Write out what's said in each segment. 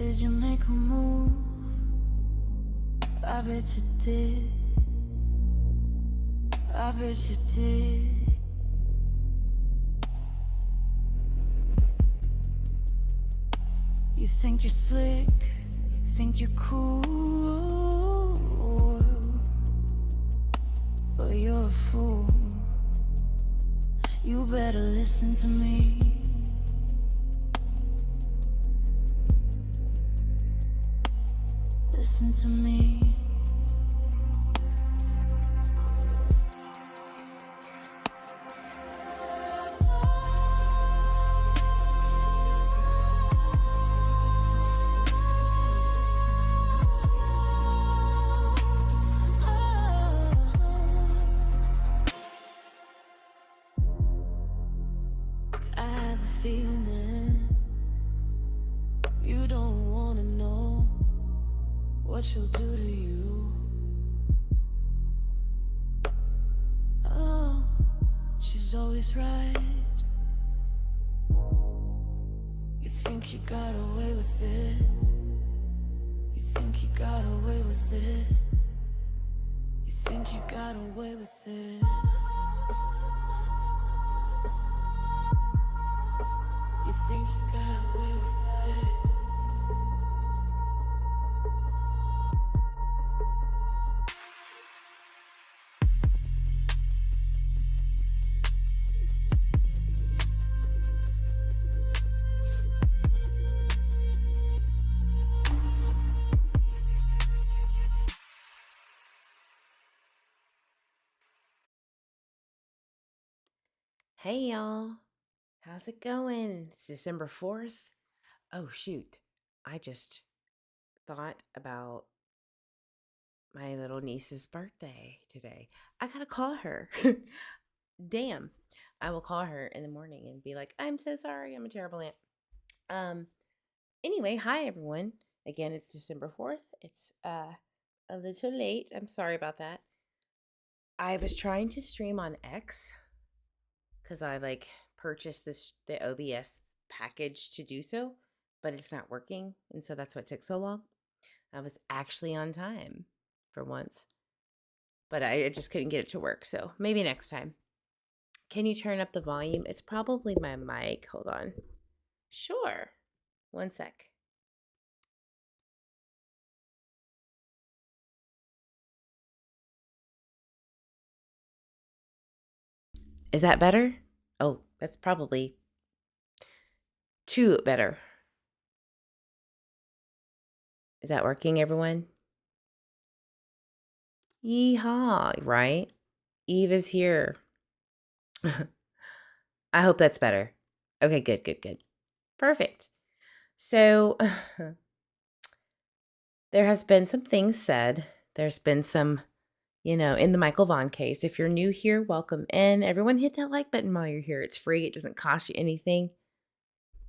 Did you make a move? I bet you did. I bet you did. You think you're slick, think you're cool, but you're a fool. You better listen to me. Listen to me. I have a feeling you don't wanna know what she'll do to you. Oh, she's always right. You think you got away with it. You think you got away with it. You think you got away with it. You think you got away with it. Hey y'all, how's it going? It's December 4th. Oh shoot, I just thought about my little niece's birthday today. I gotta call her. Damn. I will call her in the morning and be like, I'm so sorry, I'm a terrible aunt. Anyway, hi everyone. Again, it's December 4th. It's a little late. I'm sorry about that. I was trying to stream on X because I purchased the OBS package to do so, but it's not working, and so that's what took so long. I was actually on time for once, but I just couldn't get it to work, so maybe next time. Can you turn up the volume? It's probably my mic. Hold on. Sure. One sec. Is that better? Oh, that's probably too better. Is that working, everyone? Yeehaw, right? Eve is here. I hope that's better. Okay, good. Perfect. So, there has been some things said. There's been some, in the Michael Vaughan case. If you're new here, welcome in. Everyone hit that like button while you're here. It's free. It doesn't cost you anything.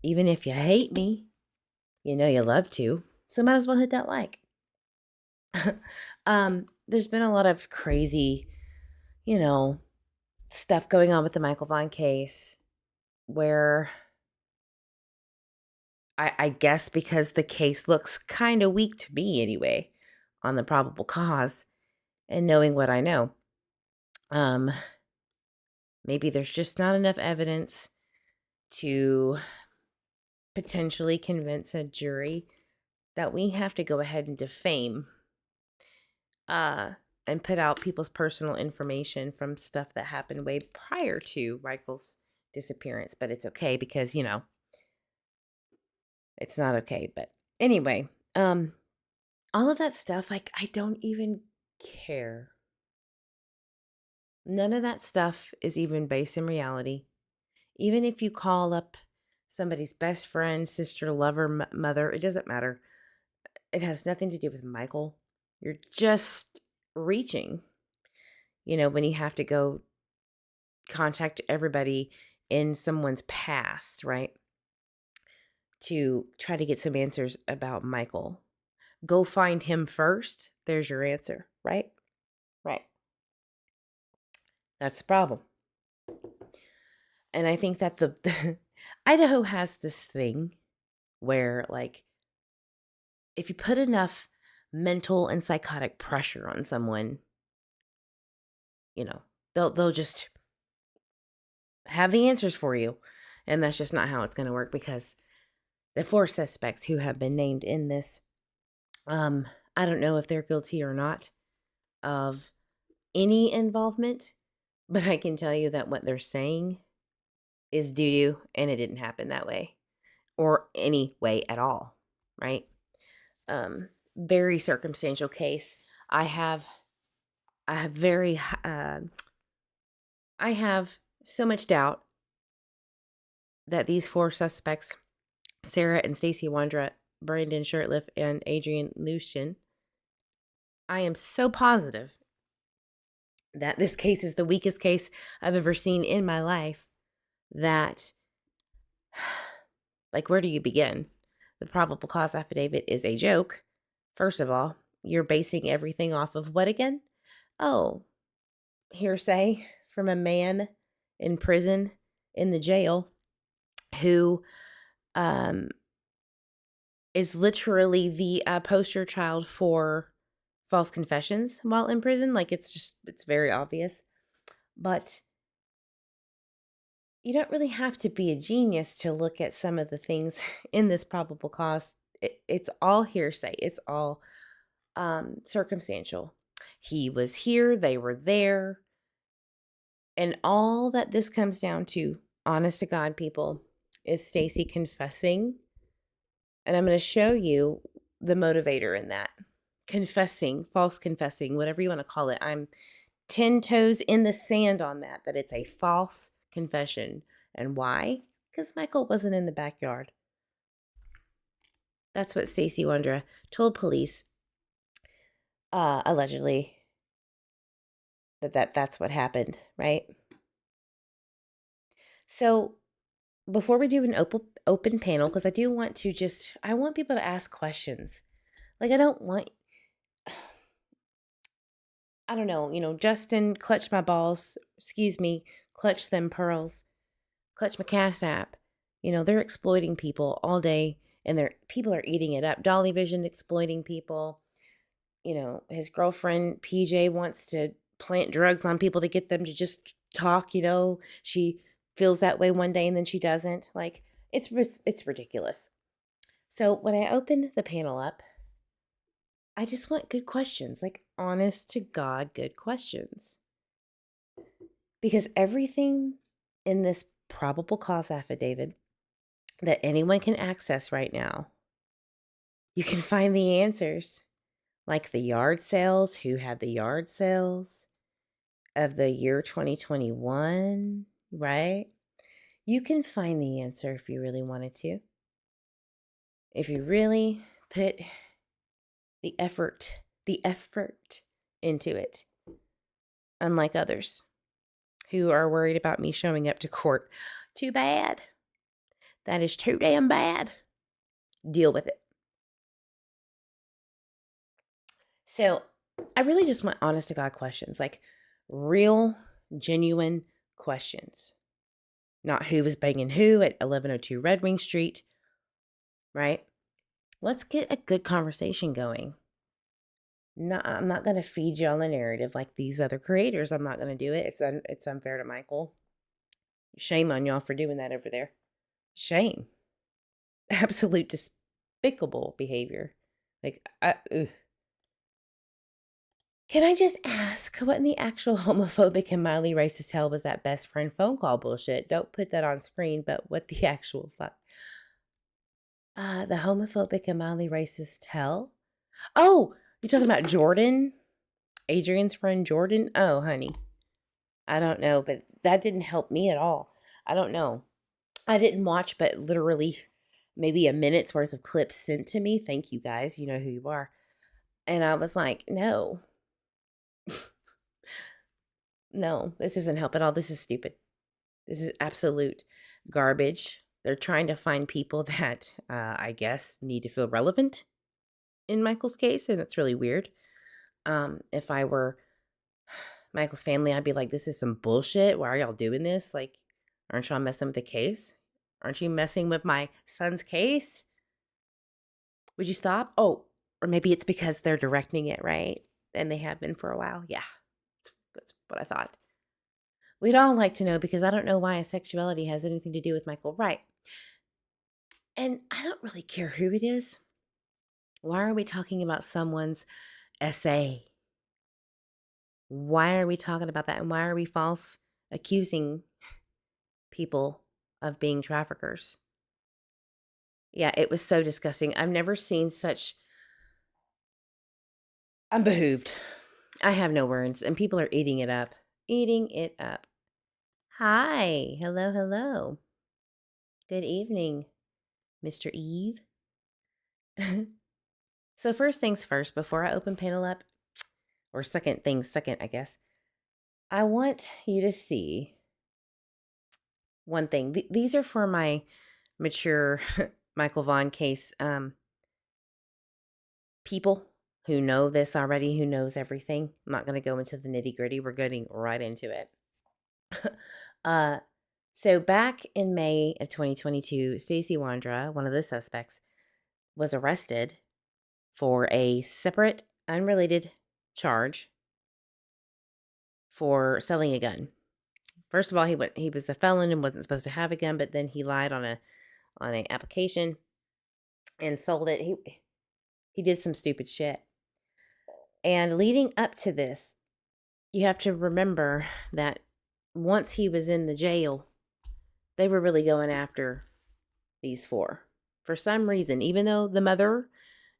Even if you hate me, you know you love to. So might as well hit that like. There's been a lot of crazy, stuff going on with the Michael Vaughan case where I guess because the case looks kind of weak to me anyway on the probable cause and knowing what I know. Maybe there's just not enough evidence to potentially convince a jury that we have to go ahead and defame and put out people's personal information from stuff that happened way prior to Michael's disappearance. But it's okay because, it's not okay. But anyway, all of that stuff, I don't even care. None of that stuff is even based in reality. Even if you call up somebody's best friend, sister, lover, mother, it doesn't matter. It has nothing to do with Michael. You're just reaching, when you have to go contact everybody in someone's past, right? To try to get some answers about Michael. Go find him first. There's your answer, right? Right. That's the problem. And I think that the Idaho has this thing where if you put enough mental and psychotic pressure on someone, you know, they'll just have the answers for you. And that's just not how it's going to work, because the 4 suspects who have been named in this, I don't know if they're guilty or not of any involvement, but I can tell you that what they're saying is doo-doo, and it didn't happen that way or any way at all, right? Very circumstantial case. I have very I have so much doubt that these 4 suspects, Sarah and Stacey Wondra, Brandon Shirtliff, and Adrian Lucian, I am so positive that this case is the weakest case I've ever seen in my life. That, like, where do you begin? The probable cause affidavit is a joke. First of all, you're basing everything off of what again? Oh, hearsay from a man in prison, in the jail, who is literally the poster child for false confessions while in prison. Like, it's very obvious. But you don't really have to be a genius to look at some of the things in this probable cause. It's all hearsay. It's all circumstantial. He was here, they were there. And all that this comes down to, honest to God, people, is Stacey confessing. And I'm going to show you the motivator in that. Confessing, false confessing, whatever you want to call it. I'm 10 toes in the sand on that it's a false confession. And why? Because Michael wasn't in the backyard. That's what Stacey Wondra told police, allegedly, that's what happened, right? So before we do an open panel, because I want people to ask questions. Like, I don't know, Justin, clutch my balls, clutch them pearls, clutch my cash app. They're exploiting people all day, and people are eating it up. Dolly Vision exploiting people. His girlfriend, PJ, wants to plant drugs on people to get them to just talk. She feels that way one day and then she doesn't. Like, it's ridiculous. So when I open the panel up, I just want good questions, like honest to God, good questions. Because everything in this probable cause affidavit that anyone can access right now, you can find the answers. Like the yard sales, who had the yard sales of the year 2021, right? You can find the answer if you really wanted to. If you really put the effort into it. Unlike others who are worried about me showing up to court. Too bad. That is too damn bad. Deal with it. So I really just want honest to God questions, like real, genuine questions. Not who was banging who at 1102 Red Wing Street, right? Let's get a good conversation going. No, I'm not going to feed y'all a narrative like these other creators. I'm not going to do it. It's unfair to Michael. Shame on y'all for doing that over there. Shame. Absolute despicable behavior. Like, Can I just ask, what in the actual homophobic and mildly racist hell was that best friend phone call bullshit? Don't put that on screen, but what the actual fuck? The homophobic and mildly racist hell? Oh, you're talking about Jordan? Adrian's friend Jordan? Oh, honey. I don't know, but that didn't help me at all. I don't know. I didn't watch, but literally maybe a minute's worth of clips sent to me. Thank you guys. You know who you are. And I was like, no. No, this doesn't help at all. This is stupid. This is absolute garbage. They're trying to find people that I guess need to feel relevant in Michael's case, and that's really weird. If I were Michael's family, I'd be like, this is some bullshit. Why are y'all doing this? Like, aren't y'all messing with the case? Aren't you messing with my son's case? Would you stop? Oh, Or maybe it's because they're directing it, right? And they have been for a while. Yeah, that's what I thought. We'd all like to know, because I don't know why his sexuality has anything to do with Michael. Right. And I don't really care who it is. Why are we talking about someone's essay? Why are we talking about that? And why are we false accusing people of being traffickers? Yeah, it was so disgusting. I've never seen such. I'm behooved. I have no words, and people are eating it up. Eating it up. Hi. Hello, hello. Good evening, Mr. Eve. So first things first, before I open panel up, or second things second, I guess, I want you to see one thing. These are for my mature Michael Vaughan case people who know this already, who knows everything. I'm not going to go into the nitty gritty. We're getting right into it. So back in May of 2022, Stacey Wondra, one of the suspects, was arrested for a separate, unrelated charge for selling a gun. First of all, he was a felon and wasn't supposed to have a gun, but then he lied on an application and sold it. He did some stupid shit. And leading up to this, you have to remember that once he was in the jail, they were really going after these four. For some reason, even though the mother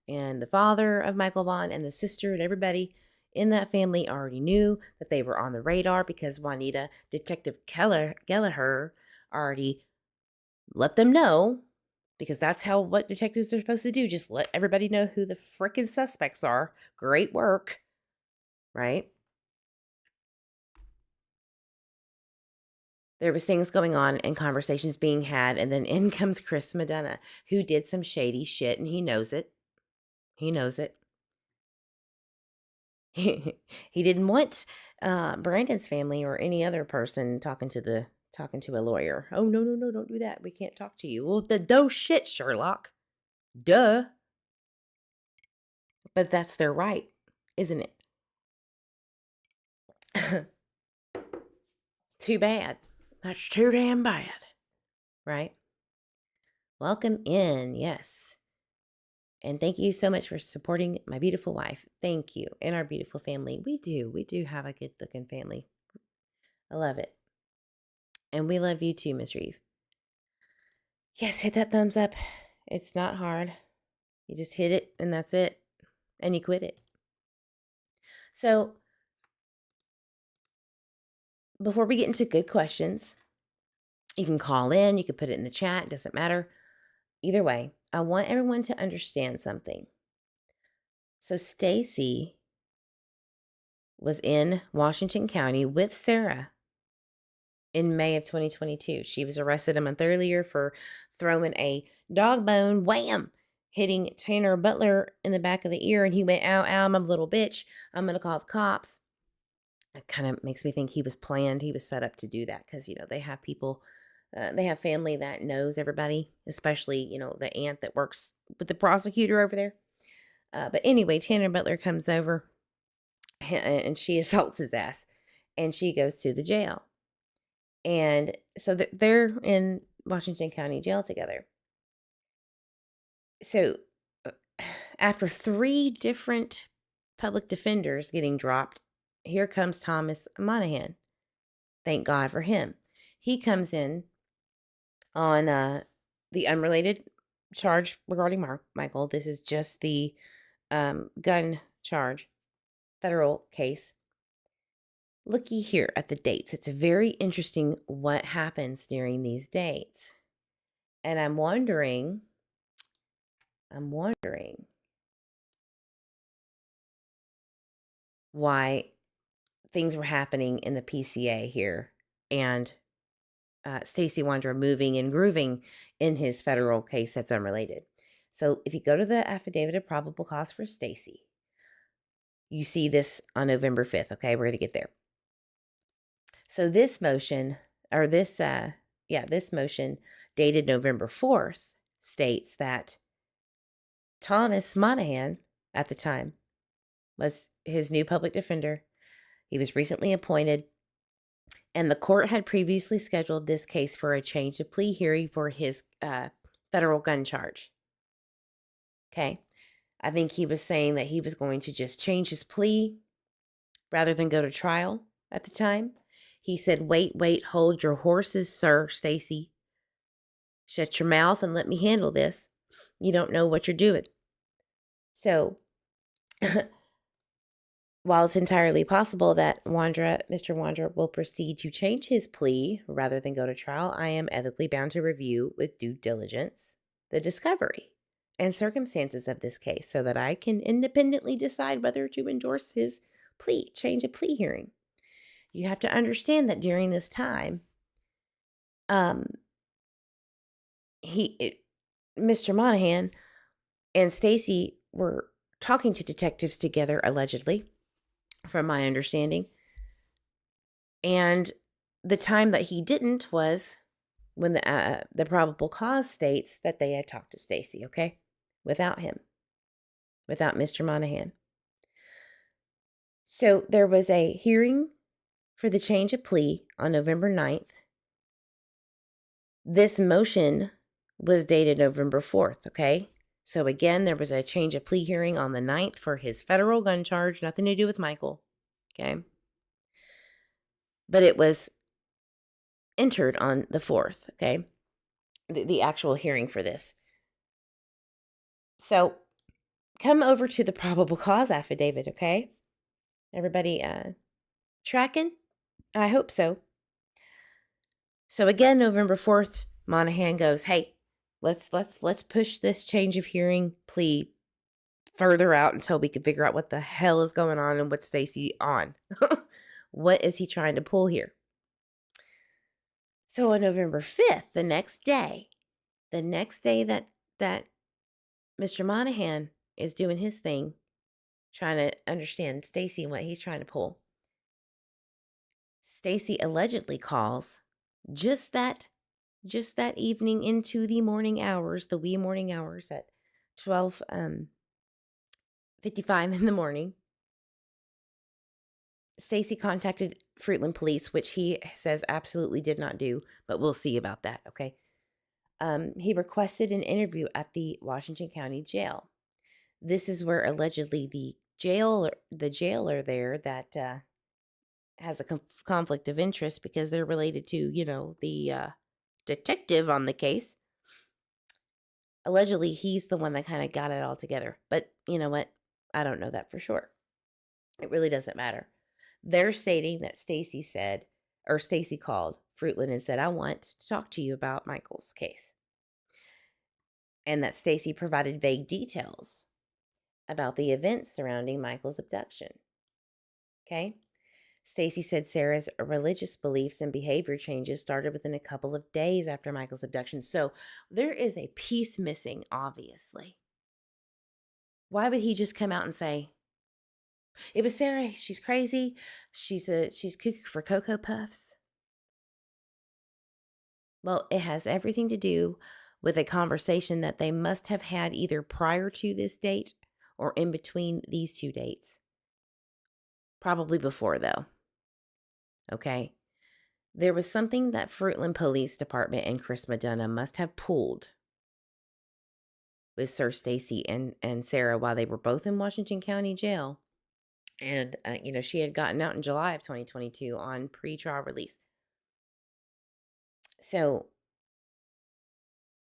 and the father of Michael Vaughan and the sister and everybody in that family already knew that they were on the radar, because Juanita, Detective Gallagher, already let them know, because that's what detectives are supposed to do. Just let everybody know who the frickin' suspects are. Great work, right? There was things going on and conversations being had, and then in comes Chris Medina, who did some shady shit, and he knows it. He knows it. He didn't want Brandon's family or any other person talking to a lawyer. Oh, no, don't do that. We can't talk to you. Well, the shit, Sherlock. Duh. But that's their right, isn't it? Too bad. That's too damn bad. Right? Welcome in, yes. And thank you so much for supporting my beautiful wife. Thank you. And our beautiful family. We do have a good looking family. I love it. And we love you too, Miss Reeve. Yes, hit that thumbs up. It's not hard. You just hit it and that's it. And you quit it. So before we get into good questions, you can call in, you can put it in the chat, it doesn't matter. Either way, I want everyone to understand something. So Stacey was in Washington County with Sarah in May of 2022. She was arrested a month earlier for throwing a dog bone, wham, hitting Tanner Butler in the back of the ear, and he went, ow, ow, I'm a little bitch. I'm going to call the cops. It kind of makes me think he was planned. He was set up to do that because, they have people, they have family that knows everybody, especially, the aunt that works with the prosecutor over there. But anyway, Tanner Butler comes over and she assaults his ass, and she goes to the jail. And so they're in Washington County Jail together. So after 3 different public defenders getting dropped, here comes Thomas Monahan. Thank God for him. He comes in on the unrelated charge regarding Michael. This is just the gun charge, federal case. Looky here at the dates. It's very interesting what happens during these dates. And I'm wondering why things were happening in the PCA here, and Stacey Wondra moving and grooving in his federal case that's unrelated. So if you go to the affidavit of probable cause for Stacey, you see this on November 5th. Okay, we're going to get there. So this motion, this motion dated November 4th states that Thomas Monahan at the time was his new public defender. He was recently appointed, and the court had previously scheduled this case for a change of plea hearing for his federal gun charge. Okay. I think he was saying that he was going to just change his plea rather than go to trial at the time. He said, wait, hold your horses, sir, Stacey. Shut your mouth and let me handle this. You don't know what you're doing. So, while it's entirely possible that Mr. Wondra will proceed to change his plea rather than go to trial, I am ethically bound to review with due diligence the discovery and circumstances of this case so that I can independently decide whether to endorse his plea, change a plea hearing. You have to understand that during this time, Mr. Monahan and Stacey were talking to detectives together, allegedly, from my understanding. And the time that he didn't was when the probable cause states that they had talked to Stacey, okay? Without him. Without Mr. Monahan. So there was a hearing for the change of plea on November 9th. This motion was dated November 4th, okay? So again, there was a change of plea hearing on the 9th for his federal gun charge, nothing to do with Michael, okay? But it was entered on the 4th, okay? The actual hearing for this. So come over to the probable cause affidavit, okay? Everybody tracking? I hope so. So again, November 4th, Monahan goes, hey, let's push this change of hearing plea further out until we can figure out what the hell is going on and what's Stacey on. What is he trying to pull here? So on November 5th, the next day that Mr. Monahan is doing his thing, trying to understand Stacey and what he's trying to pull, Stacey allegedly calls just that evening into the morning hours, the wee morning hours at 12:55 in the morning. Stacey contacted Fruitland Police, which he says absolutely did not do, but we'll see about that, okay? He requested an interview at the Washington County Jail. This is where allegedly the jailer there that has a conflict of interest because they're related to, the detective on the case. Allegedly, he's the one that kind of got it all together. But you know what? I don't know that for sure. It really doesn't matter. They're stating that Stacey called Fruitland and said, I want to talk to you about Michael's case. And that Stacey provided vague details about the events surrounding Michael's abduction. Okay? Stacey said Sarah's religious beliefs and behavior changes started within a couple of days after Michael's abduction. So there is a piece missing, obviously. Why would he just come out and say, it was Sarah, she's crazy, she's cuckoo for Cocoa Puffs? Well, it has everything to do with a conversation that they must have had either prior to this date or in between these two dates. Probably before, though. Okay? There was something that Fruitland Police Department and Chris Madonna must have pulled with Sir Stacey and Sarah while they were both in Washington County Jail. And, she had gotten out in July of 2022 on pre-trial release. So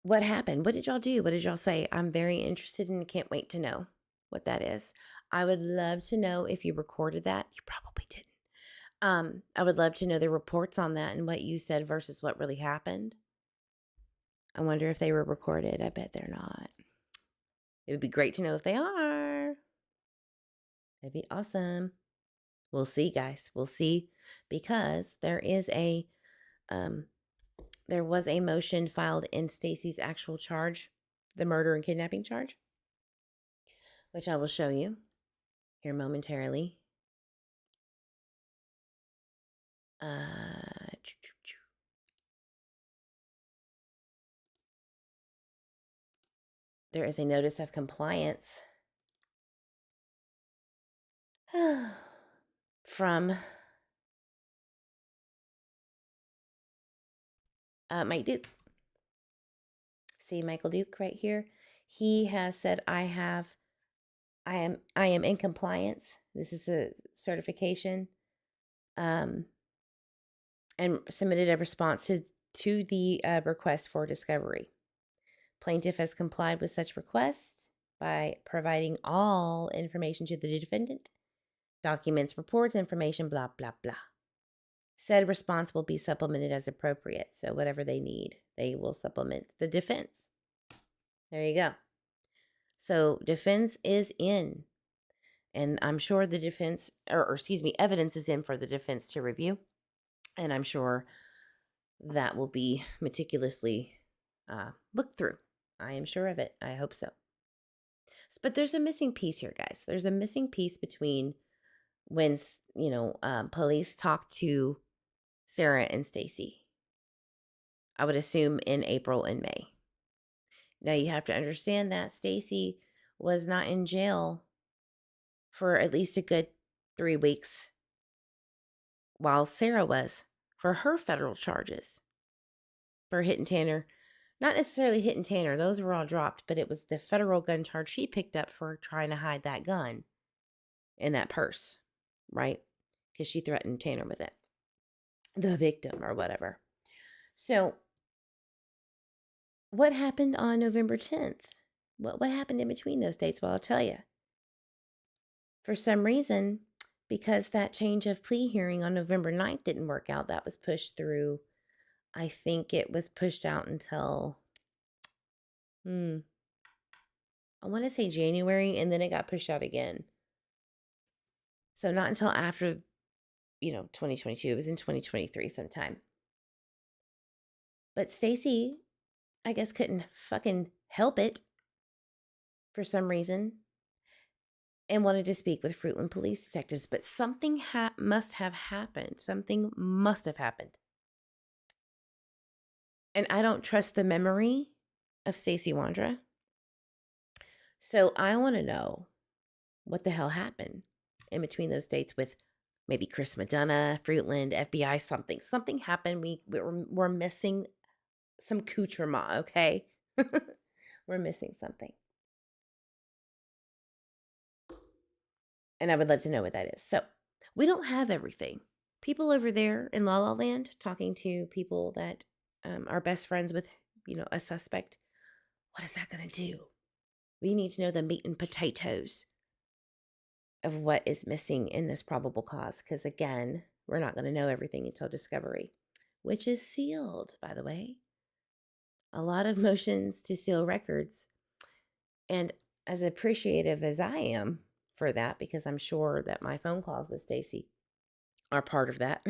what happened? What did y'all do? What did y'all say? I'm very interested and can't wait to know what that is. I would love to know if you recorded that. You probably didn't. I would love to know the reports on that and what you said versus what really happened. I wonder if they were recorded. I bet they're not. It would be great to know if they are. That'd be awesome. We'll see, guys. We'll see, because there was a motion filed in Stacey's actual charge, the murder and kidnapping charge, which I will show you here momentarily. There is a notice of compliance from Mike Duke. See Michael Duke right here. He has said, I am in compliance. This is a certification. And submitted a response to the request for discovery. Plaintiff has complied with such request by providing all information to the defendant, documents, reports, information, blah, blah, blah. Said response will be supplemented as appropriate. So whatever they need, they will supplement the defense. There you go. So defense is in. And I'm sure the defense, or excuse me, evidence is in for the defense to review. And I'm sure that will be meticulously looked through. I am sure of it. I hope so. But there's a missing piece here, guys. There's a missing piece between when, police talked to Sarah and Stacey. I would assume in April and May. Now you have to understand that Stacey was not in jail for at least a good 3 weeks, while Sarah was, for her federal charges for hitting Tanner. Not necessarily hitting Tanner, those were all dropped, but it was the federal gun charge she picked up for trying to hide that gun in that purse, right? Because she threatened Tanner with it, the victim or whatever. So what happened on November 10th? What happened in between those dates? Well, I'll tell you. For some reason, because that change of plea hearing on November 9th didn't work out, that was pushed through. I think it was pushed out until, I want to say January, and then it got pushed out again. So not until after, 2022. It was in 2023 sometime. But Stacey, I guess, couldn't fucking help it for some reason and wanted to speak with Fruitland Police detectives. But something must have happened. Something must have happened. And I don't trust the memory of Stacey Wondra. So I want to know what the hell happened in between those dates with maybe Chris Madonna, Fruitland, FBI, something. Something happened. We're missing some accoutrement, okay? We're missing something. And I would love to know what that is. So we don't have everything. People over there in La La Land talking to people that are best friends with, a suspect. What is that going to do? We need to know the meat and potatoes of what is missing in this probable cause. Because again, we're not going to know everything until discovery, which is sealed, by the way. A lot of motions to seal records. And as appreciative as I am for that, because I'm sure that my phone calls with Stacey are part of that,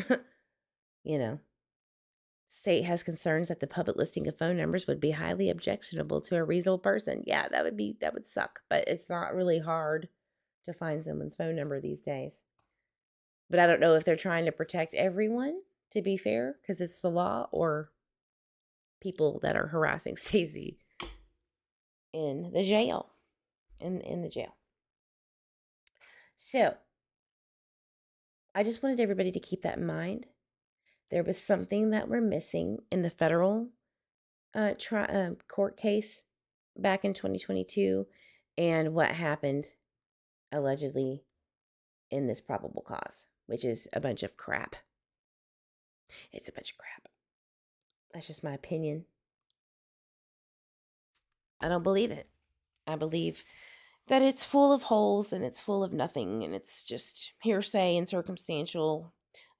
State has concerns that the public listing of phone numbers would be highly objectionable to a reasonable person. Yeah, that would suck, but it's not really hard to find someone's phone number these days. But I don't know if they're trying to protect everyone, to be fair, because it's the law, or people that are harassing Stacey in the jail. In the jail. So I just wanted everybody to keep that in mind. There was something that we're missing in the federal court case back in 2022, and what happened allegedly in this probable cause, which is a bunch of crap. It's a bunch of crap. That's just my opinion. I don't believe it. I believe that it's full of holes and it's full of nothing, and it's just hearsay and circumstantial.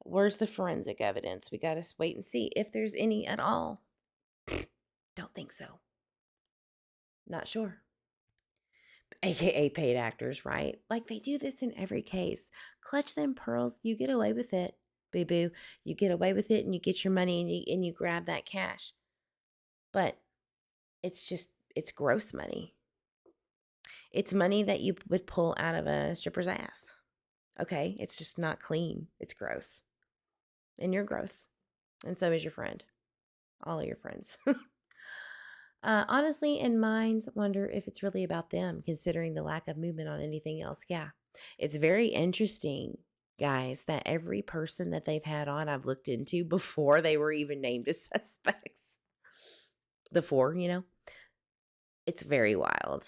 Where's the forensic evidence? We got to wait and see if there's any at all. Don't think so. Not sure. AKA paid actors, right? Like they do this in every case. Clutch them pearls. You get away with it, boo-boo. You get away with it and you get your money and you grab that cash. But it's gross money. It's money that you would pull out of a stripper's ass. Okay? It's just not clean. It's gross. And you're gross. And so is your friend. All of your friends. Honestly, in minds, wonder if it's really about them, considering the lack of movement on anything else. Yeah, It's very interesting, guys, that every person that they've had on I've looked into before they were even named as suspects. The 4, it's very wild.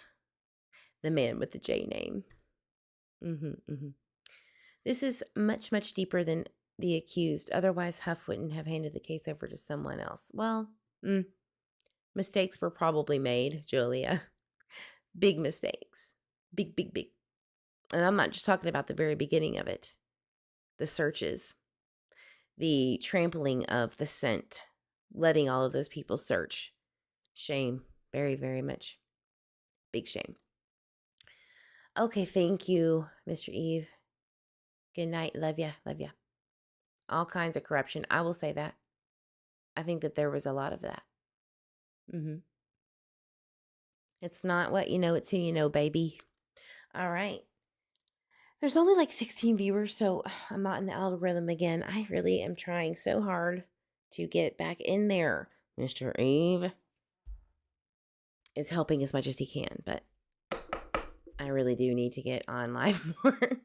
The man with the J name. This is much, much deeper than the accused. Otherwise, Huff wouldn't have handed the case over to someone else. Well, mistakes were probably made, Julia. Big mistakes. Big, big, big. And I'm not just talking about the very beginning of it. The searches. The trampling of the scent. Letting all of those people search. Shame. Very, very much. Big shame. Okay, thank you, Mr. Eve. Good night. Love ya. Love ya. All kinds of corruption. I will say that. I think that there was a lot of that. It's not what you know, it's who you know, baby. All right. There's only like 16 viewers, so I'm not in the algorithm again. I really am trying so hard to get back in there. Mr. Eve is helping as much as he can, but I really do need to get on live more.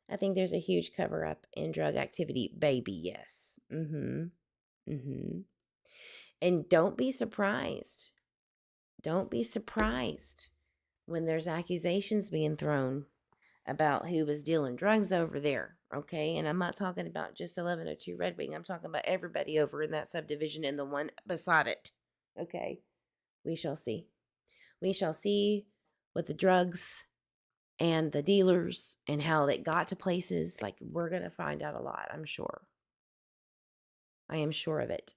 I think there's a huge cover up in drug activity, baby. Yes. And don't be surprised. Don't be surprised when there's accusations being thrown about who was dealing drugs over there, okay? And I'm not talking about just 1102 Red Wing. I'm talking about everybody over in that subdivision and the one beside it, okay? We shall see. We shall see what the drugs and the dealers and how they got to places. Like, we're going to find out a lot, I'm sure. I am sure of it.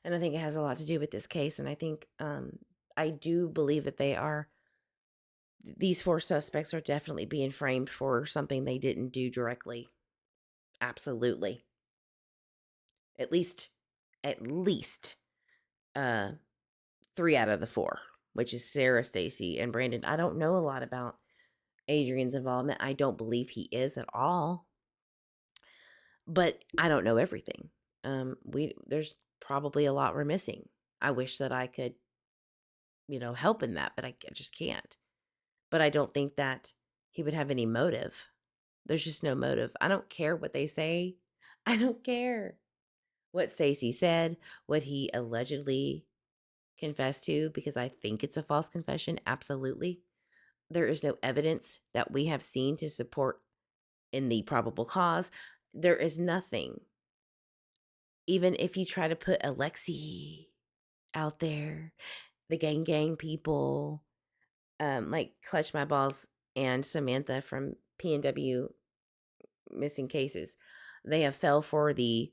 And I think it has a lot to do with this case. And I think I do believe that these 4 suspects are definitely being framed for something they didn't do directly. Absolutely. At least 3 out of the 4, which is Sarah, Stacey, and Brandon. I don't know a lot about Adrian's involvement. I don't believe he is at all. But I don't know everything. There's probably a lot we're missing. I wish that I could, help in that, but I just can't. But I don't think that he would have any motive. There's just no motive. I don't care what they say. I don't care what Stacey said, what he allegedly confessed to, because I think it's a false confession. Absolutely. There is no evidence that we have seen to support in the probable cause. There is nothing. Even if you try to put Alexi out there, the gang people, like Clutch My Balls and Samantha from PNW Missing Cases, they have fell for the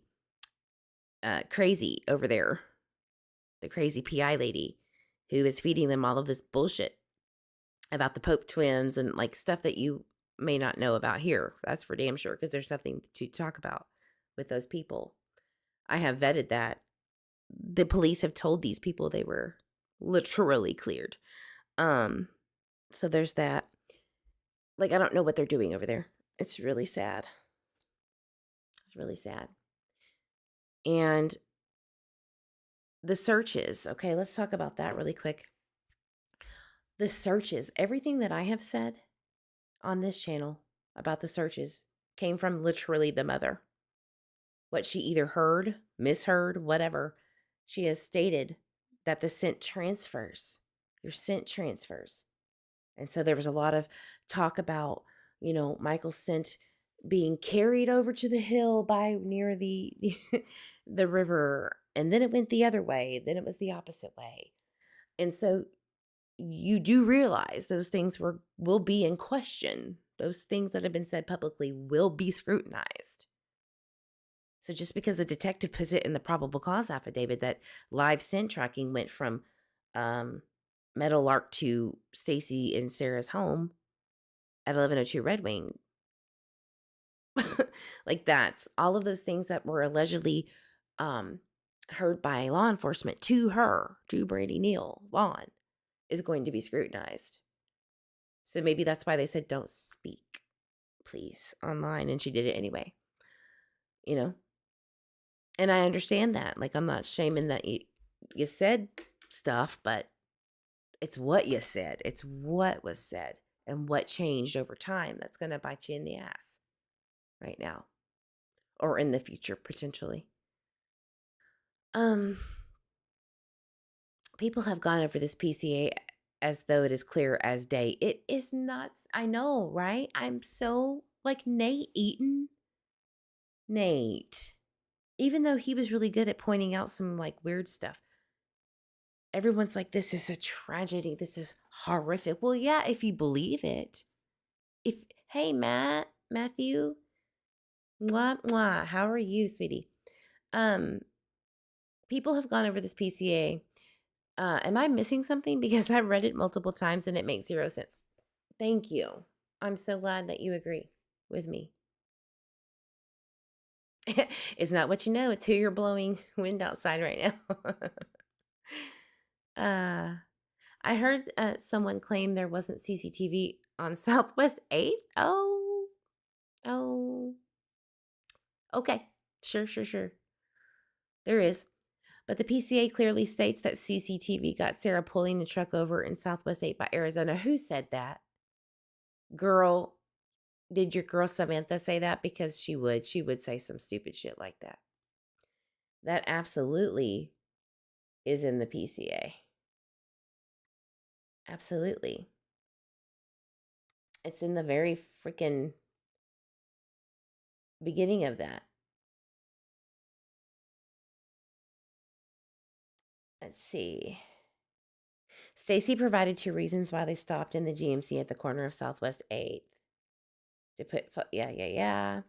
crazy over there, the crazy PI lady who is feeding them all of this bullshit about the Pope twins and like stuff that you may not know about here. That's for damn sure, because there's nothing to talk about with those people. I have vetted that. The police have told these people they were literally cleared. So there's that. Like, I don't know what they're doing over there. It's really sad. It's really sad. And the searches. Okay, let's talk about that really quick. The searches. Everything that I have said on this channel about the searches came from literally the mother. What she either heard, misheard, whatever. She has stated that the scent transfers. Your scent transfers. And so there was a lot of talk about, Michael's scent being carried over to the hill by near the the river. And then it went the other way. Then it was the opposite way. And so you do realize those things will be in question. Those things that have been said publicly will be scrutinized. So just because the detective puts it in the probable cause affidavit that live scent tracking went from Meadowlark to Stacey and Sarah's home at 1102 Red Wing, like that's all of those things that were allegedly heard by law enforcement to her, to Brady Neal Vaughan, is going to be scrutinized. So maybe that's why they said don't speak, please, online, and she did it anyway. And I understand that. Like, I'm not shaming that you said stuff, but it's what you said. It's what was said. and what changed over time that's going to bite you in the ass right now or in the future potentially. People have gone over this PCA as though it is clear as day. It is not. I know, right? I'm so like Nate Eaton. Nate, even though he was really good at pointing out some like weird stuff, everyone's like, this is a tragedy. This is horrific. Well, yeah, if you believe it. Hey, Matthew, mwah, mwah. How are you, sweetie? People have gone over this PCA. Am I missing something? Because I've read it multiple times and it makes zero sense. Thank you. I'm so glad that you agree with me. It's not what you know, it's who you're blowing wind outside right now. I heard someone claim there wasn't CCTV on Southwest 8th. Oh. Okay. Sure. There is. But the PCA clearly states that CCTV got Sarah pulling the truck over in Southwest 8 by Arizona. Who said that? Girl, did your girl Samantha say that? Because she would say some stupid shit like that. That absolutely is in the PCA. Absolutely. It's in the very freaking beginning of that. Let's see. Stacey provided 2 reasons why they stopped in the GMC at the corner of Southwest 8th. To put, to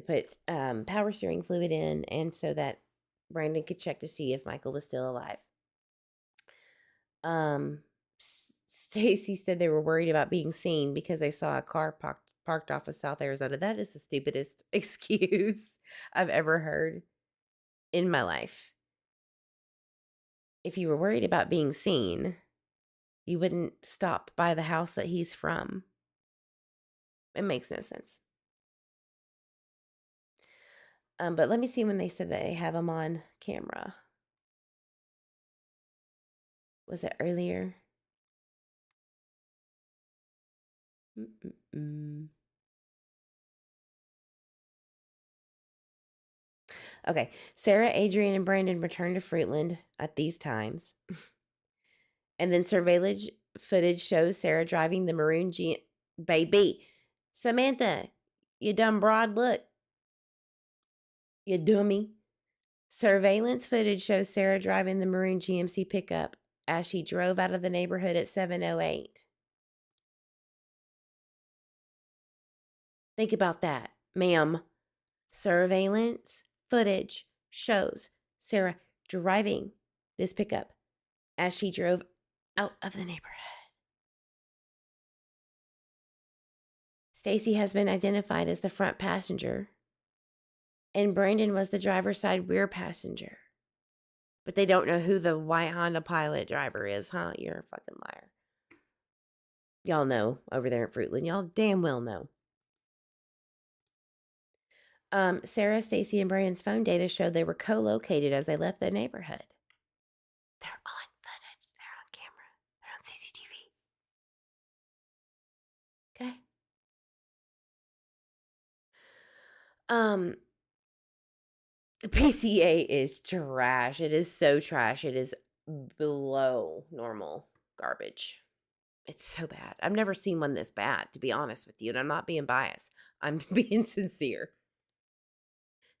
put power steering fluid in, and so that Brandon could check to see if Michael was still alive. Stacey said they were worried about being seen because they saw a car parked off of South Arizona. That is the stupidest excuse I've ever heard in my life. If you were worried about being seen, you wouldn't stop by the house that he's from. It makes no sense. But let me see when they said that they have him on camera. Was it earlier? Okay. Sarah, Adrian, and Brandon returned to Fruitland at these times. And then surveillance footage shows Sarah driving the maroon baby. Samantha, you dumb broad, look. You dummy. Surveillance footage shows Sarah driving the maroon GMC pickup as she drove out of the neighborhood at 7:08. Think about that, ma'am. Surveillance footage shows Sarah driving this pickup as she drove out of the neighborhood. Stacey has been identified as the front passenger, and Brandon was the driver's side rear passenger. But they don't know who the white Honda Pilot driver is, huh? You're a fucking liar. Y'all know over there at Fruitland. Y'all damn well know. Sarah, Stacey, and Brandon's phone data showed they were co-located as they left the neighborhood. They're on footage. They're on camera. They're on CCTV. Okay. The PCA is trash. It is so trash. It is below normal garbage. It's so bad. I've never seen one this bad, to be honest with you. And I'm not being biased. I'm being sincere.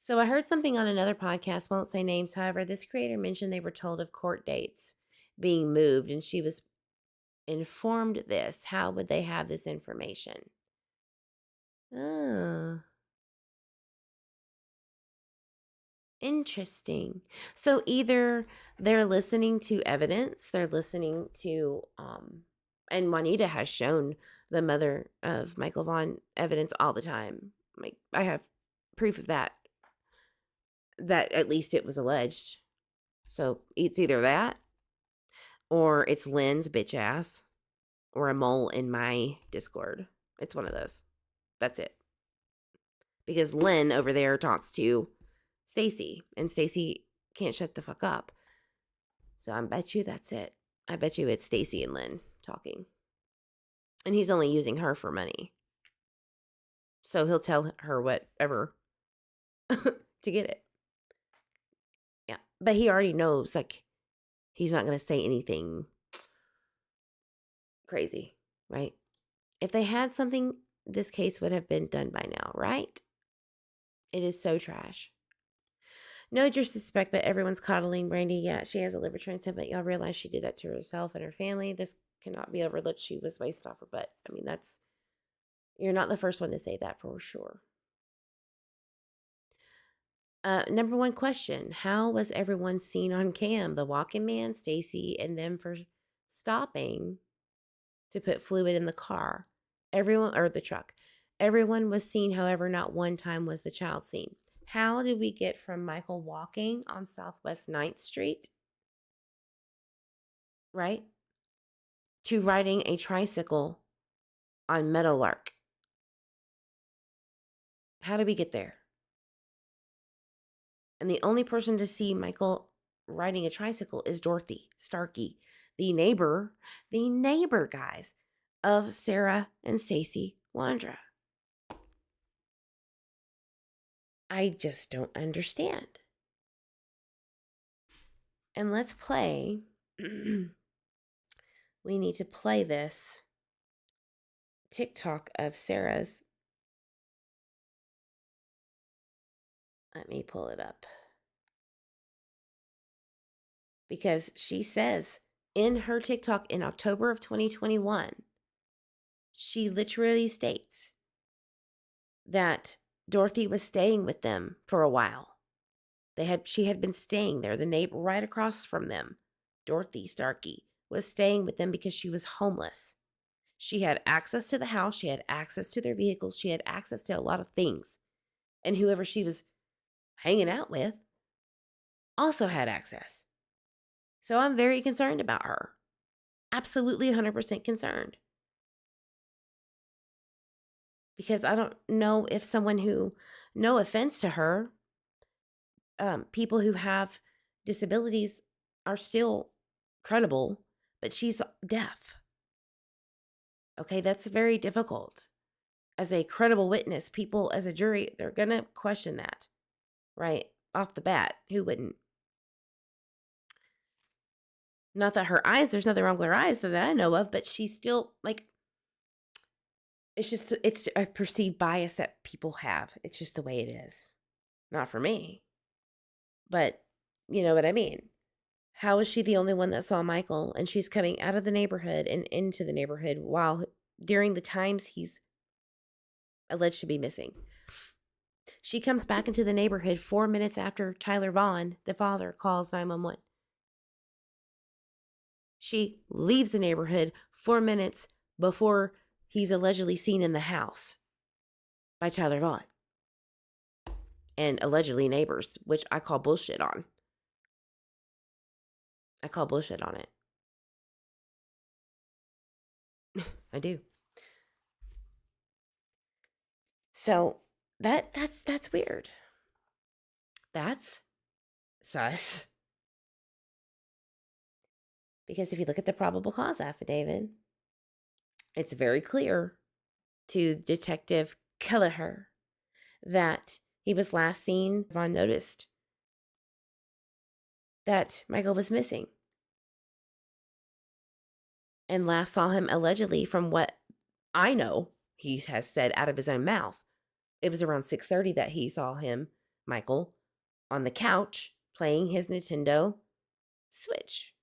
So I heard something on another podcast, won't say names. However, this creator mentioned they were told of court dates being moved, and she was informed this. How would they have this information? Oh, interesting. So either they're listening to evidence, they're listening to, and Juanita has shown the mother of Michael Vaughan evidence all the time. Like, I have proof of that at least it was alleged. So it's either that or it's Lynn's bitch ass or a mole in my Discord. It's one of those. That's it. Because Lynn over there talks to Stacey, and Stacey can't shut the fuck up. So I bet you that's it. I bet you it's Stacey and Lynn talking. And he's only using her for money. So he'll tell her whatever to get it. Yeah. But he already knows, like, he's not going to say anything crazy, right? If they had something, this case would have been done by now, right? It is so trash. No disrespect, but everyone's coddling Brandy. Yeah, she has a liver transplant, but y'all realize she did that to herself and her family. This cannot be overlooked. She was wasted off her butt. I mean, you're not the first one to say that for sure. Number one question: how was everyone seen on cam? The walking man, Stacey, and them for stopping to put fluid in the car. Everyone, or the truck. Everyone was seen, however, not one time was the child seen. How did we get from Michael walking on Southwest 9th Street, right, to riding a tricycle on Meadowlark? How did we get there? And the only person to see Michael riding a tricycle is Dorothy Starkey, the neighbor, guys, of Sarah and Stacey Wondra. I just don't understand. And let's play. We need to play this TikTok of Sarah's. Let me pull it up. Because she says in her TikTok in October of 2021, she literally states that Dorothy was staying with them for a while. She had been staying there. The neighbor right across from them, Dorothy Starkey, was staying with them because she was homeless. She had access to the house. She had access to their vehicles. She had access to a lot of things. And whoever she was hanging out with also had access. So I'm very concerned about her. Absolutely 100% concerned. Because I don't know if someone who, no offense to her, people who have disabilities are still credible, but she's deaf. Okay, that's very difficult. As a credible witness, people as a jury, they're going to question that, right? Off the bat, who wouldn't? Not that her eyes, there's nothing wrong with her eyes that I know of, but she's still like, it's a perceived bias that people have. It's just the way it is. Not for me. But you know what I mean? How is she the only one that saw Michael, and she's coming out of the neighborhood and into the neighborhood while during the times he's alleged to be missing? She comes back into the neighborhood 4 minutes after Tyler Vaughan, the father, calls 911. She leaves the neighborhood 4 minutes before he's allegedly seen in the house by Tyler Vaughan and allegedly neighbors, which I call bullshit on. I call bullshit on it. I do. So that's weird. That's sus. Because if you look at the probable cause affidavit, it's very clear to Detective Kelleher that he was last seen. Vaughan noticed that Michael was missing and last saw him allegedly, from what I know he has said out of his own mouth, it was around 6:30 that he saw him, Michael, on the couch playing his Nintendo Switch.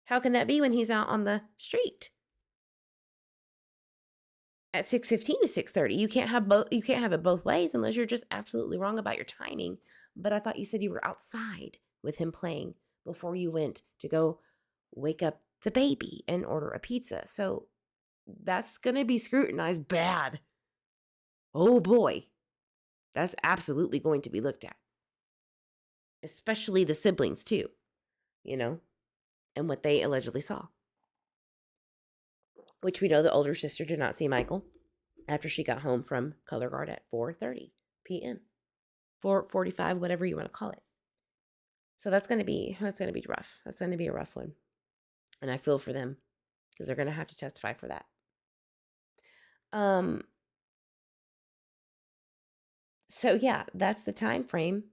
How can that be when he's out on the street at 6:15 to 6:30? You can't have both. You can't have it both ways unless you're just absolutely wrong about your timing. But I thought you said you were outside with him playing before you went to go wake up the baby and order a pizza. So that's going to be scrutinized bad. Oh boy. That's absolutely going to be looked at. Especially the siblings too, you know, and what they allegedly saw. Which we know the older sister did not see Michael after she got home from color guard at 4:30 p.m. 4:45, whatever you want to call it. So that's going to be rough. That's going to be a rough one. And I feel for them. because they're going to have to testify for that. So yeah, that's the time frame.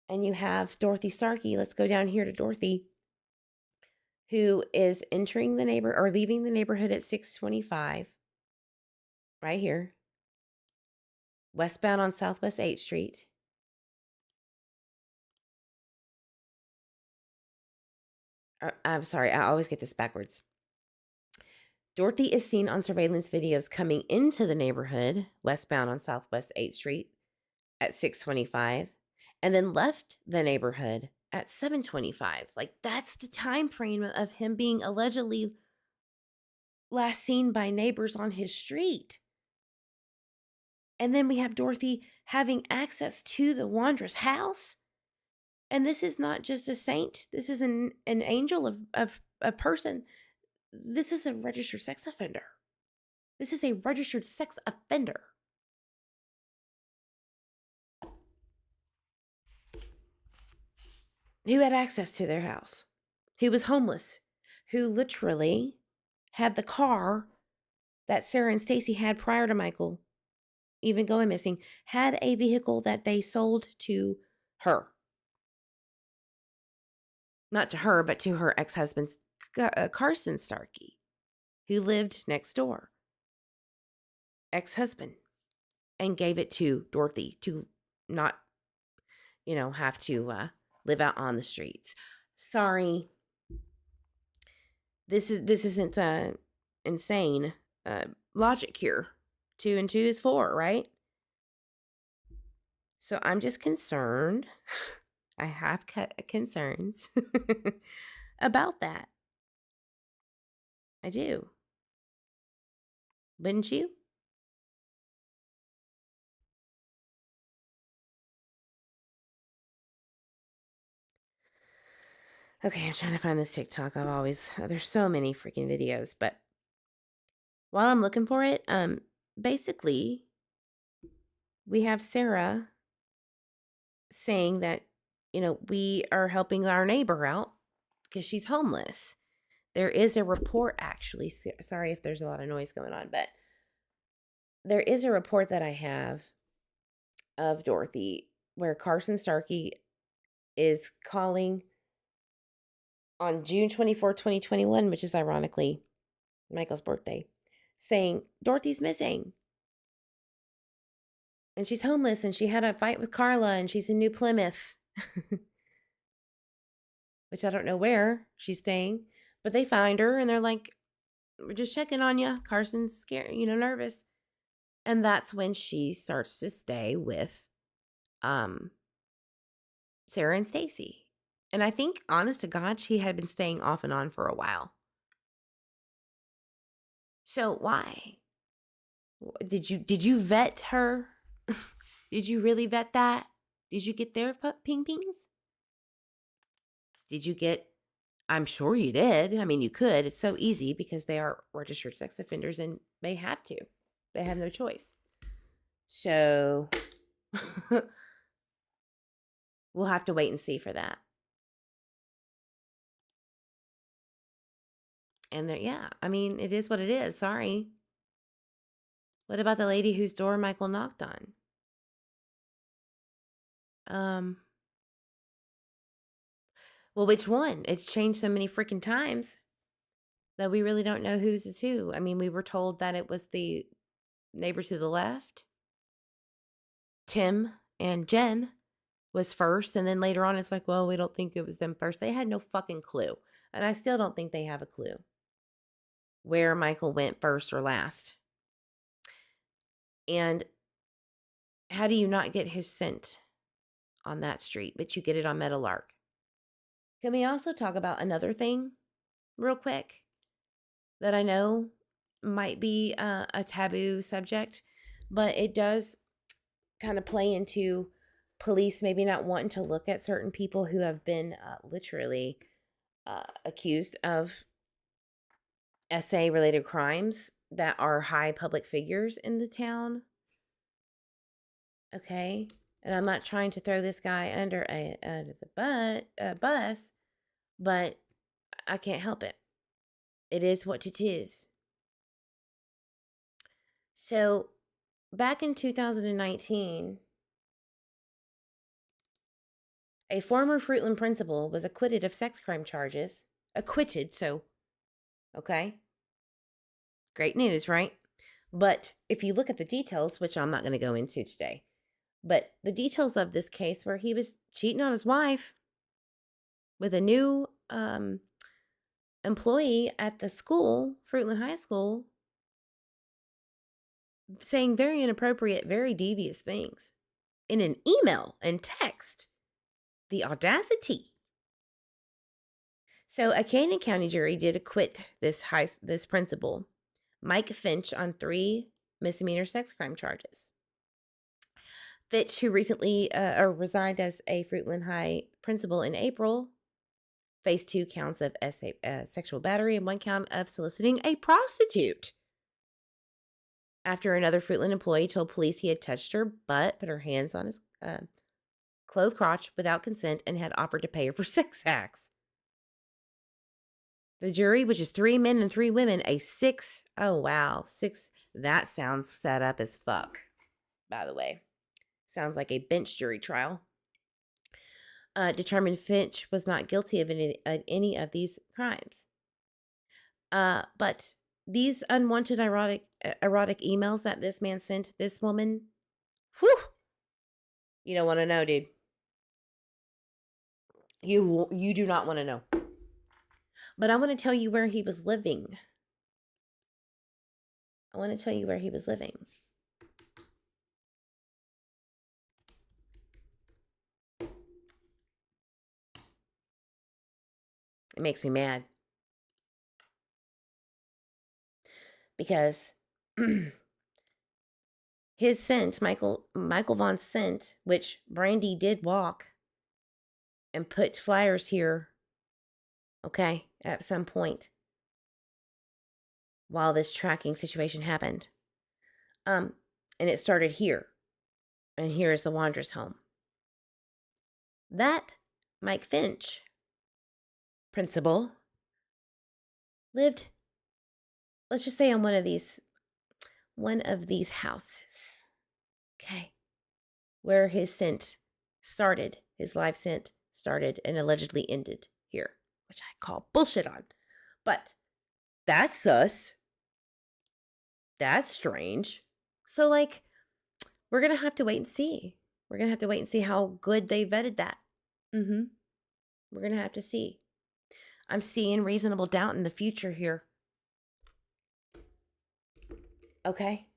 And you have Dorothy Starkey. Let's go down here to Dorothy, who is entering the leaving the neighborhood at 625, right here, westbound on Southwest 8th Street. I'm sorry, I always get this backwards. Dorothy is seen on surveillance videos coming into the neighborhood, westbound on Southwest 8th Street, at 625, and then left the neighborhood at 725. Like, that's the time frame of him being allegedly last seen by neighbors on his street. And then we have Dorothy having access to the Wondра's house. And this is not just a saint. This is an angel of a person. This is a registered sex offender. This is a registered sex offender. Who had access to their house, who was homeless, who literally had the car that Sarah and Stacey had prior to Michael even going missing, had a vehicle that they sold to her. Not to her, but to her ex-husband, Carson Starkey, who lived next door. Ex-husband. And gave it to Dorothy to not, have to live out on the streets. Sorry. This isn't insane logic here. 2 and 2 is 4, right? So I'm just concerned. I have concerns about that. I do. Wouldn't you? Okay, I'm trying to find this TikTok. There's so many freaking videos, but while I'm looking for it, basically, we have Sarah saying that, we are helping our neighbor out because she's homeless. There is a report, actually. Sorry if there's a lot of noise going on, but there is a report that I have of Dorothy where Carson Starkey is calling on June 24, 2021, which is ironically Michael's birthday, saying Dorothy's missing. And she's homeless and she had a fight with Carla and she's in New Plymouth. Which I don't know where she's staying, but they find her and they're like, we're just checking on you. Carson's scared, nervous. And that's when she starts to stay with Sarah and Stacey. And I think, honest to God, she had been staying off and on for a while. So why? Did you vet her? Did you really vet that? Did you get their ping pings? Did you get... I'm sure you did. I mean, you could. It's so easy because they are registered sex offenders and they have to. They have no choice. So we'll have to wait and see for that. And it is what it is. Sorry. What about the lady whose door Michael knocked on? Well, which one? It's changed so many freaking times that we really don't know whose is who. I mean, we were told that it was the neighbor to the left. Tim and Jen was first, and then later on it's like, well, we don't think it was them first. They had no fucking clue. And I still don't think they have a clue where Michael went first or last. And how do you not get his scent on that street, but you get it on Meadowlark? Can we also talk about another thing real quick that I know might be a taboo subject, but it does kind of play into police maybe not wanting to look at certain people who have been literally accused of SA-related crimes that are high public figures in the town. Okay? And I'm not trying to throw this guy under the bus, but I can't help it. It is what it is. So, back in 2019, a former Fruitland principal was acquitted of sex crime charges. Acquitted, so, okay. Great news, right? But if you look at the details, which I'm not going to go into today, but the details of this case where he was cheating on his wife with a new employee at the school, Fruitland High School, saying very inappropriate, very devious things in an email and text. The audacity. So a Canyon County jury did acquit this principal, Mike Finch, on 3 misdemeanor sex crime charges. Finch, who recently resigned as a Fruitland High principal in April, faced 2 counts of sexual battery and 1 count of soliciting a prostitute. After another Fruitland employee told police he had touched her butt, put her hands on his clothed crotch without consent, and had offered to pay her for sex acts. The jury, which is 3 men and 3 women, that sounds set up as fuck, by the way. Sounds like a bench jury trial. Determined Finch was not guilty of any of these crimes. But these unwanted erotic emails that this man sent this woman, whew, you don't want to know, dude. You do not want to know. But I want to tell you where he was living. It makes me mad. Because his scent, Michael Vaughan's scent, which Brandy did walk and put flyers here, okay, at some point while this tracking situation happened. And it started here. And here is the Wondras home. That Mike Finch principal lived, let's just say, on one of these houses. Okay. Where his scent started, his live scent started and allegedly ended here, which I call bullshit on. But that's sus. That's strange. So, like, we're going to have to wait and see. We're going to have to wait and see how good they vetted that. We're going to have to see. I'm seeing reasonable doubt in the future here. Okay?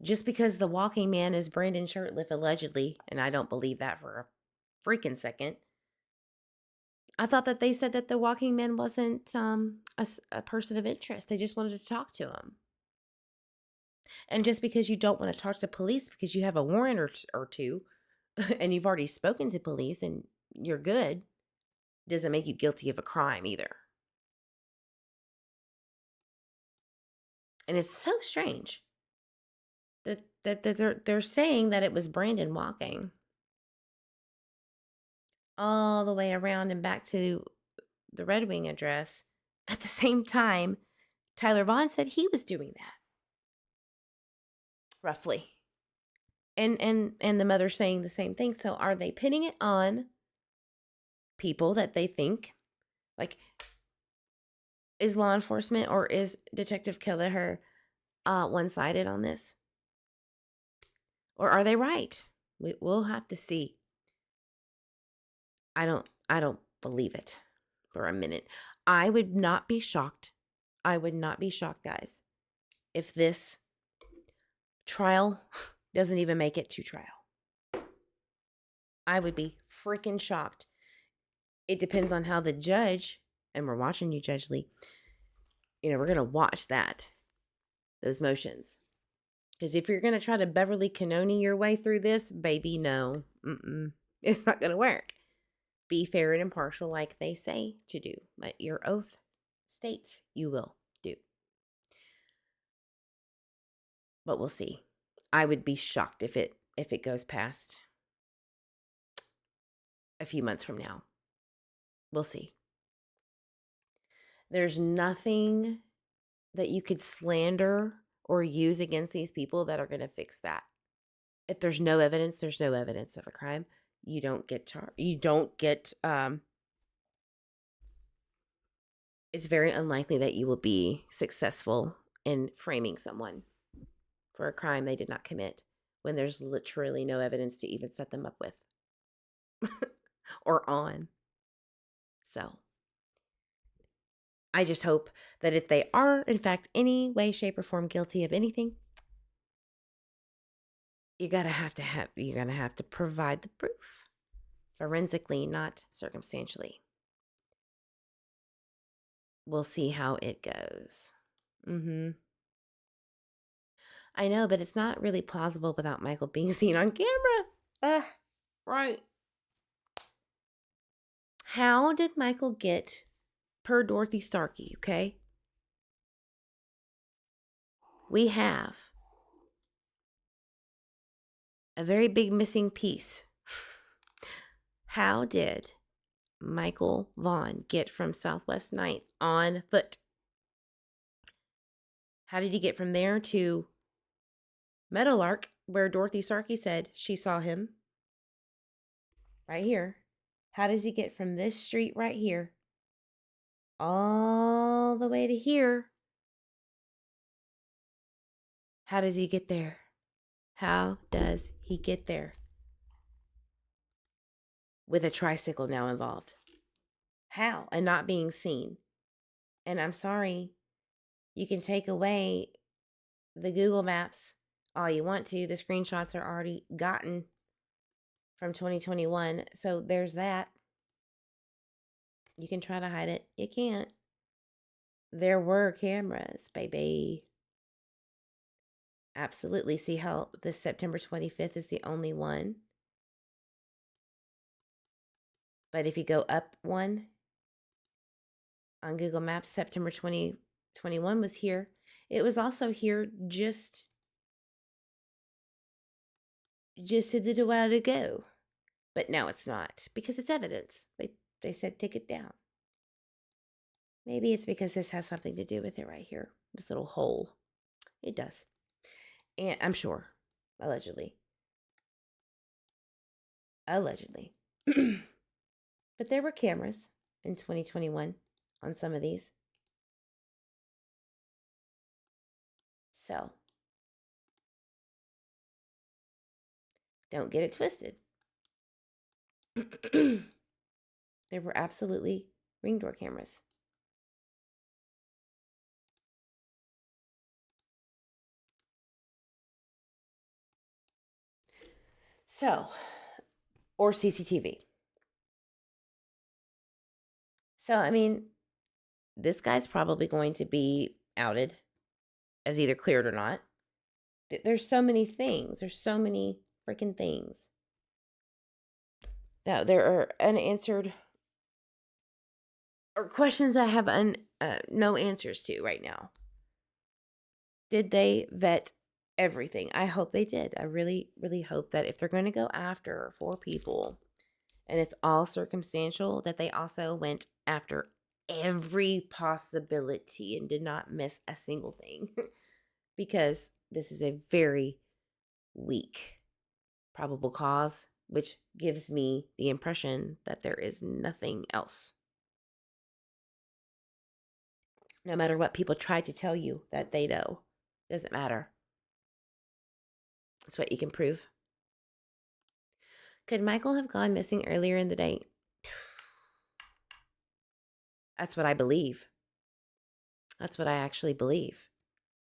Just because the walking man is Brandon Shurtleff, allegedly, and I don't believe that for a freaking second. I thought that they said that the walking man wasn't a person of interest. They just wanted to talk to him. And just because you don't want to talk to police because you have a warrant or two, and you've already spoken to police and you're good, doesn't make you guilty of a crime either. And it's so strange that they're saying that it was Brandon walking all the way around and back to the Red Wing address. At the same time, Tyler Vaughan said he was doing that. Roughly. And the mother saying the same thing. So are they pinning it on people that they think, like, is law enforcement or is Detective Kelleher one-sided on this? Or are they right? We'll have to see. I don't believe it for a minute. I would not be shocked. Guys, if this trial doesn't even make it to trial. I would be freaking shocked. It depends on how the judge, and we're watching you, Judge Lee, we're going to watch those motions. Because if you're going to try to Beverly Cannoni your way through this, baby, no. It's not going to work. Be fair and impartial like they say to do. Like your oath states you will do. But we'll see. I would be shocked if it goes past a few months from now. We'll see. There's nothing that you could slander or use against these people that are going to fix that. If there's no evidence, there's no evidence of a crime. You don't get charged. You don't get, it's very unlikely that you will be successful in framing someone for a crime they did not commit when there's literally no evidence to even set them up with or on. So I just hope that if they are, in fact, any way, shape, or form guilty of anything, you're gonna have to provide the proof forensically, not circumstantially. We'll see how it goes. I know, but it's not really plausible without Michael being seen on camera. Right. How did Michael get, per Dorothy Starkey, okay? We have a very big missing piece. How did Michael Vaughan get from Southwest 9th on foot? How did he get from there to Meadowlark, where Dorothy Starkey said she saw him? Right here. How does he get from this street right here all the way to here? How does he get there? How does he get there? With a tricycle now involved. How? And not being seen. And I'm sorry, you can take away the Google Maps all you want to. The screenshots are already gotten from 2021. So there's that. You can try to hide it. You can't. There were cameras, baby. Absolutely. See how this September 25th is the only one? But if you go up one on Google Maps, September 2021 was here. It was also here just a little while ago. But now it's not, because it's evidence. They said take it down. Maybe it's because this has something to do with it right here. This little hole. It does. And I'm sure. Allegedly. But there were cameras in 2021 on some of these. So don't get it twisted. There were absolutely ring door cameras. So, or CCTV. So, I mean, this guy's probably going to be outed as either cleared or not. There's so many things. There's so many freaking things. Now, there are unanswered or questions I have no answers to right now. Did they vet everything? I hope they did. I really, really hope that if they're going to go after 4 people and it's all circumstantial, that they also went after every possibility and did not miss a single thing. Because this is a very weak probable cause, which gives me the impression that there is nothing else. No matter what people try to tell you that they know, doesn't matter. That's what you can prove. Could Michael have gone missing earlier in the day? That's what I believe. That's what I actually believe.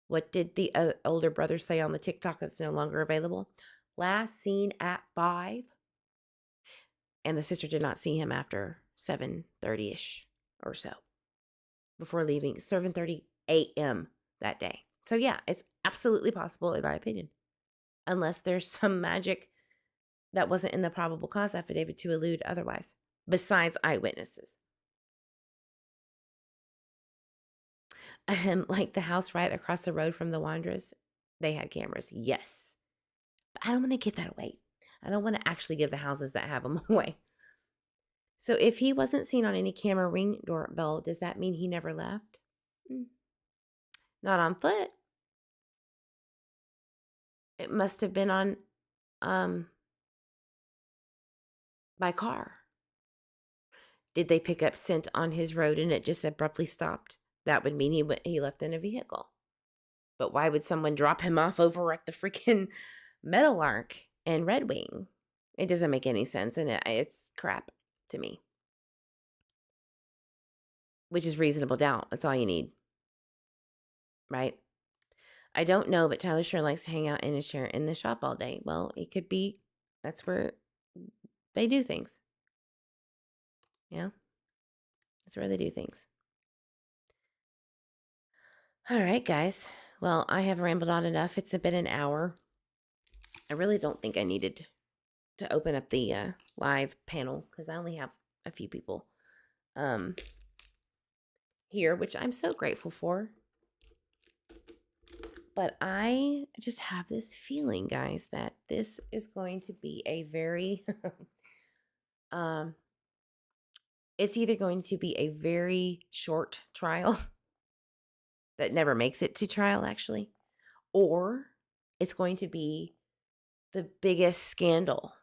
What did the older brother say on the TikTok that's no longer available? Last seen at 5. And the sister did not see him after 7:30-ish or so. Before leaving, 7:30 a.m. that day. So yeah, it's absolutely possible in my opinion. Unless there's some magic that wasn't in the probable cause affidavit to elude otherwise. Besides eyewitnesses. Like the house right across the road from the Wondras, they had cameras. Yes. But I don't want to give that away. I don't want to actually give the houses that have them away. So if he wasn't seen on any camera ring doorbell, does that mean he never left? Not on foot. It must have been on by car. Did they pick up scent on his road and it just abruptly stopped? That would mean he left in a vehicle. But why would someone drop him off over at the freaking Meadowlark and Red Wing? It doesn't make any sense, and it's crap to me. Which is reasonable doubt. That's all you need. Right? I don't know, but Tyler sure likes to hang out in his chair in the shop all day. Well, it could be that's where they do things. Yeah? That's where they do things. All right, guys. Well, I have rambled on enough. It's been an hour. I really don't think I needed to open up the live panel because I only have a few people here, which I'm so grateful for. But I just have this feeling, guys, that this is going to be a very it's either going to be a very short trial that never makes it to trial, actually, or it's going to be the biggest scandal.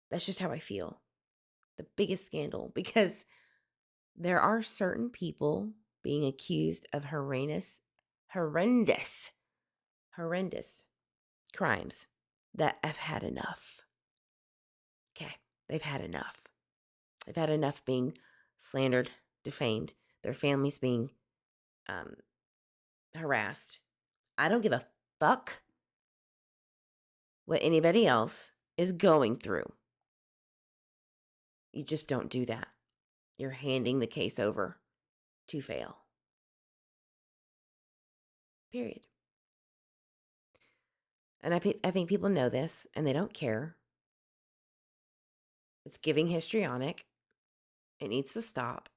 That's just how I feel. The biggest scandal, because there are certain people being accused of horrendous crimes that have had enough. Okay, they've had enough. They've had enough being slandered, defamed, their families being harassed. I don't give a fuck what anybody else is going through. You just don't do that. You're handing the case over to fail. Period. And I think people know this and they don't care. It's giving histrionic. It needs to stop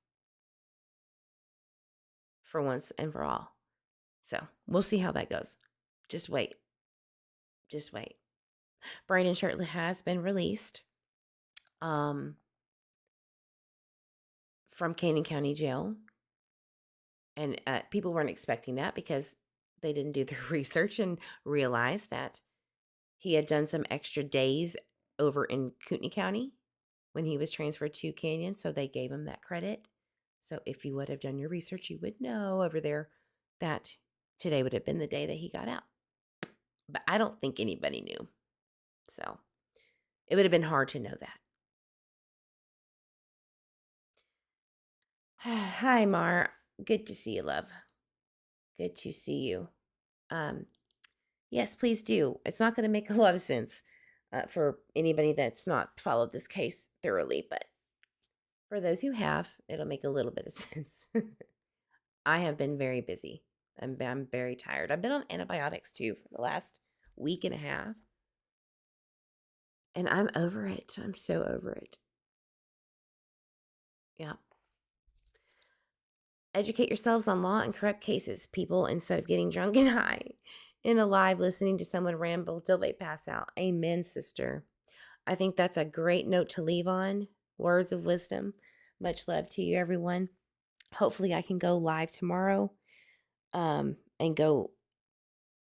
for once and for all. So we'll see how that goes. Just wait. Just wait. Brandon Shirtley has been released from Canyon County Jail. And people weren't expecting that because they didn't do their research and realize that he had done some extra days over in Kootenai County when he was transferred to Canyon. So they gave him that credit. So if you would have done your research, you would know over there that today would have been the day that he got out. But I don't think anybody knew. So it would have been hard to know that. Hi, Mar. Good to see you, love. Good to see you. Yes, please do. It's not going to make a lot of sense for anybody that's not followed this case thoroughly, but for those who have, it'll make a little bit of sense. I have been very busy. I'm very tired. I've been on antibiotics too for the last week and a half. And I'm over it. I'm so over it. Yeah. Educate yourselves on law and corrupt cases, people, instead of getting drunk and high and alive listening to someone ramble till they pass out. Amen, sister. I think that's a great note to leave on. Words of wisdom. Much love to you, everyone. Hopefully I can go live tomorrow and go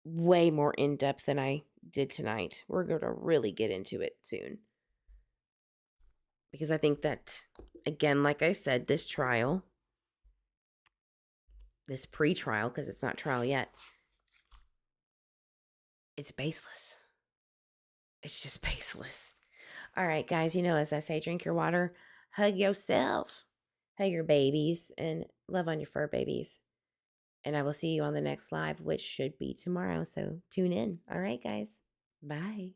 way more in depth than I did tonight. We're going to really get into it soon. Because I think that, again, like I said, this trial, this pre-trial, because it's not trial yet, it's baseless. It's just baseless. All right, guys, as I say, drink your water, hug yourself, hug your babies, and love on your fur babies. And I will see you on the next live, which should be tomorrow. So tune in. All right, guys. Bye.